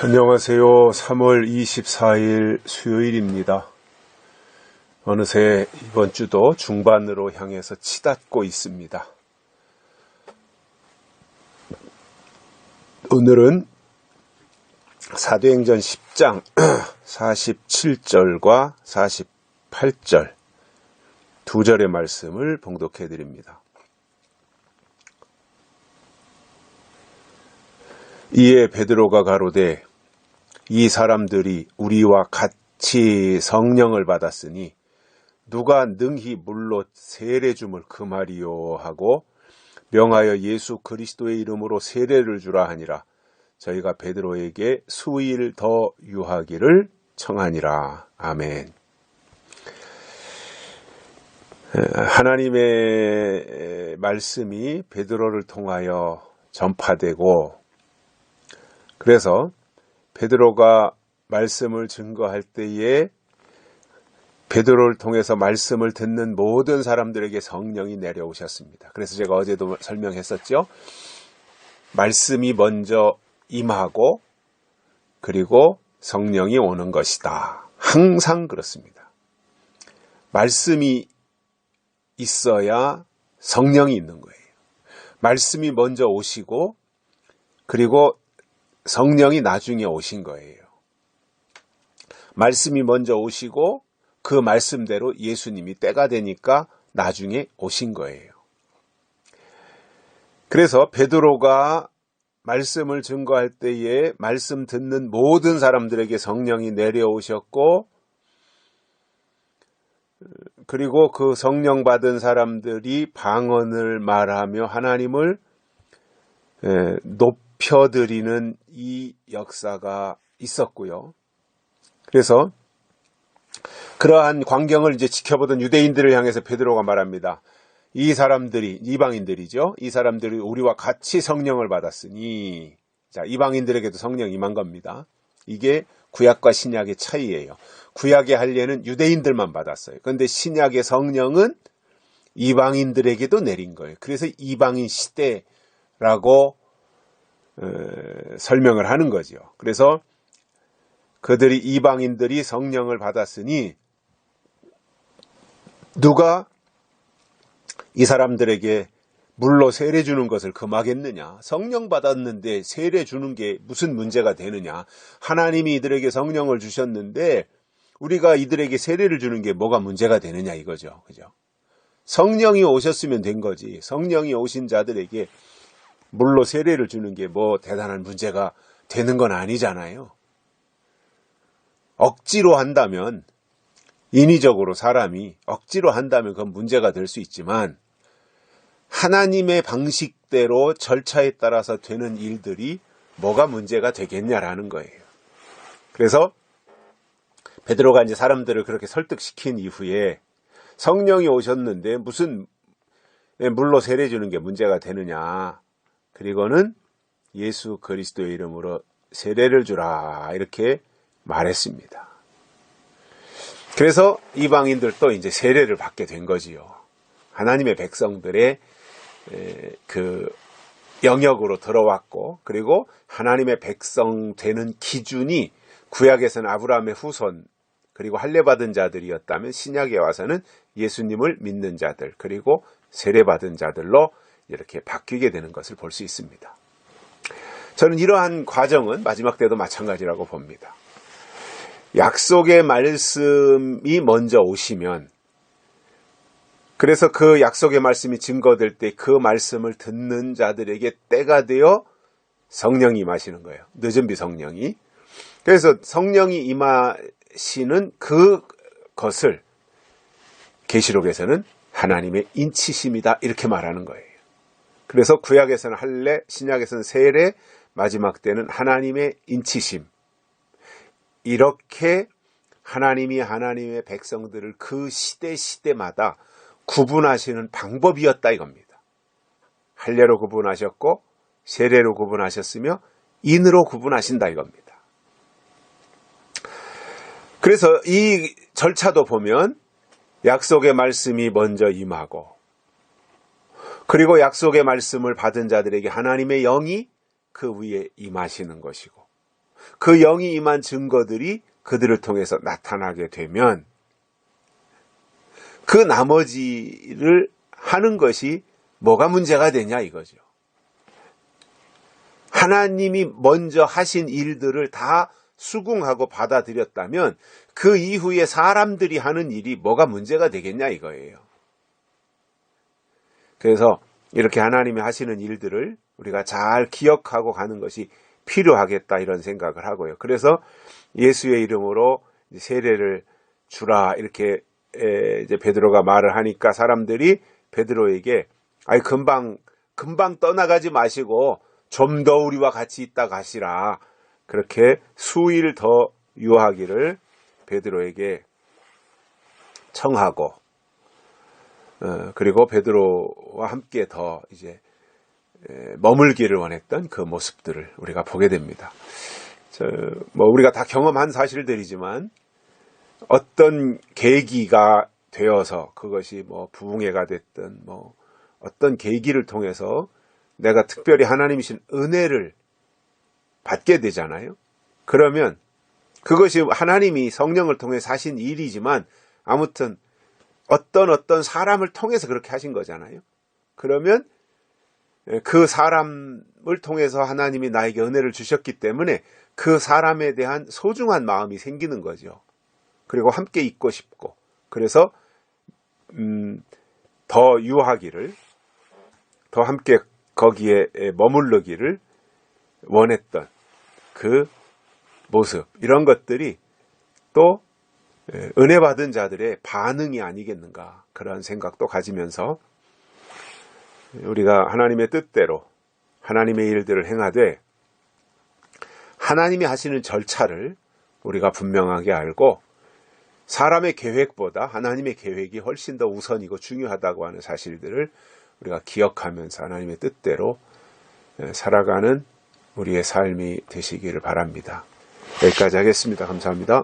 안녕하세요. 3월 24일 수요일입니다. 어느새 이번 주도 중반으로 향해서 치닫고 있습니다. 오늘은 사도행전 10장 47절과 48절 두 절의 말씀을 봉독해 드립니다. 이에 베드로가 가로되 이 사람들이 우리와 같이 성령을 받았으니 누가 능히 물로 세례 줌을 금하리요 하고 명하여 예수 그리스도의 이름으로 세례를 주라 하니라. 저희가 베드로에게 수일 더 유하기를 청하니라. 아멘. 하나님의 말씀이 베드로를 통하여 전파되고, 그래서 베드로가 말씀을 증거할 때에 베드로를 통해서 말씀을 듣는 모든 사람들에게 성령이 내려오셨습니다. 그래서 제가 어제도 설명했었죠. 말씀이 먼저 임하고 그리고 성령이 오는 것이다. 항상 그렇습니다. 말씀이 있어야 성령이 있는 거예요. 말씀이 먼저 오시고 그리고 성령이 나중에 오신 거예요. 말씀이 먼저 오시고 그 말씀대로 예수님이 때가 되니까 나중에 오신 거예요. 그래서 베드로가 말씀을 증거할 때에 말씀 듣는 모든 사람들에게 성령이 내려오셨고, 그리고 그 성령 받은 사람들이 방언을 말하며 하나님을 높여드리는 이 역사가 있었고요. 그래서 그러한 광경을 이제 지켜보던 유대인들을 향해서 베드로가 말합니다. 이 사람들이, 이방인들이죠. 이 사람들이 우리와 같이 성령을 받았으니, 자, 이방인들에게도 성령 임한 겁니다. 이게 구약과 신약의 차이예요. 구약의 할례는 유대인들만 받았어요. 그런데 신약의 성령은 이방인들에게도 내린 거예요. 그래서 이방인 시대라고 설명을 하는 거죠. 그래서 그들이 이방인들이 성령을 받았으니 누가 이 사람들에게 물로 세례 주는 것을 금하겠느냐? 성령 받았는데 세례 주는 게 무슨 문제가 되느냐? 하나님이 이들에게 성령을 주셨는데 우리가 이들에게 세례를 주는 게 뭐가 문제가 되느냐 이거죠. 그죠? 성령이 오셨으면 된 거지. 성령이 오신 자들에게 물로 세례를 주는 게 뭐 대단한 문제가 되는 건 아니잖아요. 억지로 한다면, 인위적으로 사람이 억지로 한다면 그건 문제가 될 수 있지만 하나님의 방식대로 절차에 따라서 되는 일들이 뭐가 문제가 되겠냐라는 거예요. 그래서 베드로가 이제 사람들을 그렇게 설득시킨 이후에 성령이 오셨는데 무슨 물로 세례 주는 게 문제가 되느냐. 그리고는 예수 그리스도의 이름으로 세례를 주라 이렇게 말했습니다. 그래서 이방인들도 이제 세례를 받게 된 거지요. 하나님의 백성들의 그 영역으로 들어왔고, 그리고 하나님의 백성 되는 기준이 구약에서는 아브라함의 후손 그리고 할례 받은 자들이었다면 신약에 와서는 예수님을 믿는 자들 그리고 세례 받은 자들로 이렇게 바뀌게 되는 것을 볼 수 있습니다. 저는 이러한 과정은 마지막 때도 마찬가지라고 봅니다. 약속의 말씀이 먼저 오시면, 그래서 그 약속의 말씀이 증거될 때 그 말씀을 듣는 자들에게 때가 되어 성령이 임하시는 거예요. 늦은 비 성령이. 그래서 성령이 임하시는 그것을 계시록에서는 하나님의 인치심이다 이렇게 말하는 거예요. 그래서 구약에서는 할례, 신약에서는 세례, 마지막 때는 하나님의 인치심. 이렇게 하나님이 하나님의 백성들을 그 시대마다 구분하시는 방법이었다 이겁니다. 할례로 구분하셨고 세례로 구분하셨으며 인으로 구분하신다 이겁니다. 그래서 이 절차도 보면 약속의 말씀이 먼저 임하고, 그리고 약속의 말씀을 받은 자들에게 하나님의 영이 그 위에 임하시는 것이고, 그 영이 임한 증거들이 그들을 통해서 나타나게 되면 그 나머지를 하는 것이 뭐가 문제가 되냐 이거죠. 하나님이 먼저 하신 일들을 다 수긍하고 받아들였다면 그 이후에 사람들이 하는 일이 뭐가 문제가 되겠냐 이거예요. 그래서 이렇게 하나님이 하시는 일들을 우리가 잘 기억하고 가는 것이 필요하겠다 이런 생각을 하고요. 그래서 예수의 이름으로 세례를 주라 이렇게 이제 베드로가 말을 하니까 사람들이 베드로에게 아이 금방 떠나가지 마시고 좀 더 우리와 같이 있다 가시라. 그렇게 수일 더 유하기를 베드로에게 청하고 그리고 베드로와 함께 더 이제 머물기를 원했던 그 모습들을 우리가 보게 됩니다. 우리가 다 경험한 사실들이지만 어떤 계기가 되어서 그것이 부흥회가 됐든 어떤 계기를 통해서 내가 특별히 하나님이신 은혜를 받게 되잖아요. 그러면 그것이 하나님이 성령을 통해 하신 일이지만 아무튼 어떤 사람을 통해서 그렇게 하신 거잖아요. 그러면 그 사람을 통해서 하나님이 나에게 은혜를 주셨기 때문에 그 사람에 대한 소중한 마음이 생기는 거죠. 그리고 함께 있고 싶고 그래서 더 유하기를 더 함께 거기에 머무르기를 원했던 그 모습 이런 것들이 또 은혜 받은 자들의 반응이 아니겠는가 그런 생각도 가지면서 우리가 하나님의 뜻대로 하나님의 일들을 행하되 하나님이 하시는 절차를 우리가 분명하게 알고 사람의 계획보다 하나님의 계획이 훨씬 더 우선이고 중요하다고 하는 사실들을 우리가 기억하면서 하나님의 뜻대로 살아가는 우리의 삶이 되시기를 바랍니다. 여기까지 하겠습니다. 감사합니다.